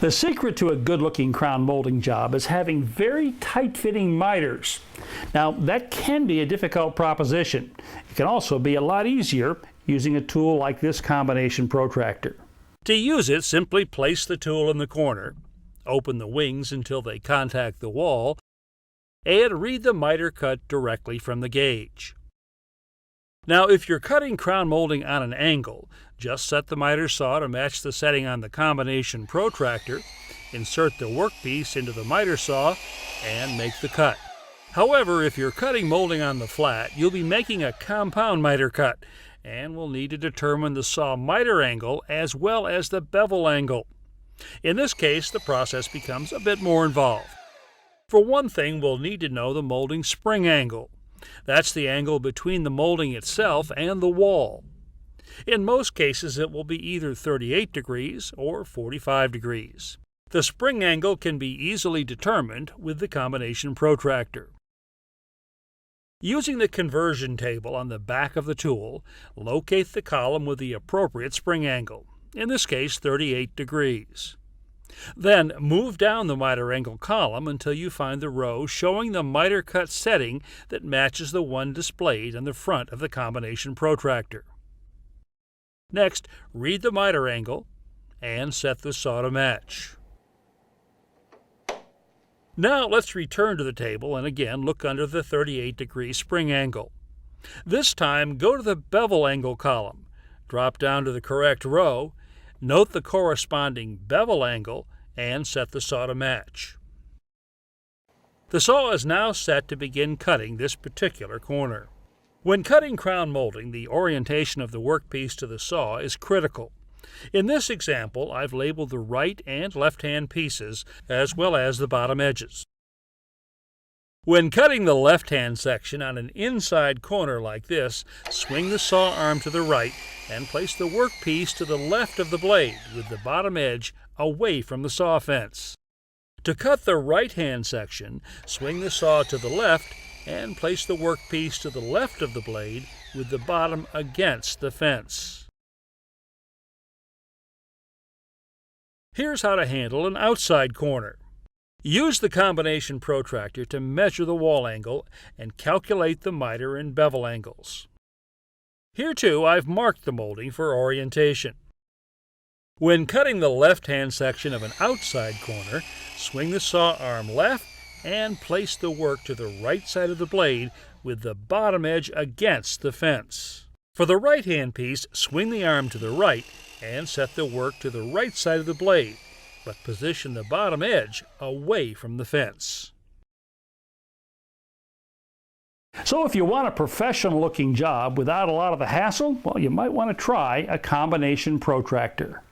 The secret to a good-looking crown molding job is having very tight-fitting miters. Now, that can be a difficult proposition. It can also be a lot easier using a tool like this combination protractor. To use it, simply place the tool in the corner, open the wings until they contact the wall, and read the miter cut directly from the gauge. Now, if you're cutting crown molding on an angle, just set the miter saw to match the setting on the combination protractor, insert the workpiece into the miter saw, and make the cut. However, if you're cutting molding on the flat, you'll be making a compound miter cut, and will need to determine the saw miter angle as well as the bevel angle. In this case, the process becomes a bit more involved. For one thing, we'll need to know the molding spring angle. That's the angle between the molding itself and the wall. In most cases, it will be either 38 degrees or 45 degrees. The spring angle can be easily determined with the combination protractor. Using the conversion table on the back of the tool, locate the column with the appropriate spring angle, in this case 38 degrees. Then move down the miter angle column until you find the row showing the miter cut setting that matches the one displayed on the front of the combination protractor. Next, read the miter angle and set the saw to match. Now let's return to the table and again look under the 38-degree spring angle. This time, go to the bevel angle column, drop down to the correct row, note the corresponding bevel angle, and set the saw to match. The saw is now set to begin cutting this particular corner. When cutting crown molding, the orientation of the workpiece to the saw is critical. In this example, I've labeled the right and left-hand pieces as well as the bottom edges. When cutting the left-hand section on an inside corner like this, swing the saw arm to the right and place the workpiece to the left of the blade with the bottom edge away from the saw fence. To cut the right-hand section, swing the saw to the left and place the workpiece to the left of the blade with the bottom against the fence. Here's how to handle an outside corner. Use the combination protractor to measure the wall angle and calculate the miter and bevel angles. Here too, I've marked the molding for orientation. When cutting the left-hand section of an outside corner, swing the saw arm left and place the work to the right side of the blade with the bottom edge against the fence. For the right-hand piece, swing the arm to the right and set the work to the right side of the blade, but position the bottom edge away from the fence. So if you want a professional-looking job without a lot of the hassle, well, you might want to try a combination protractor.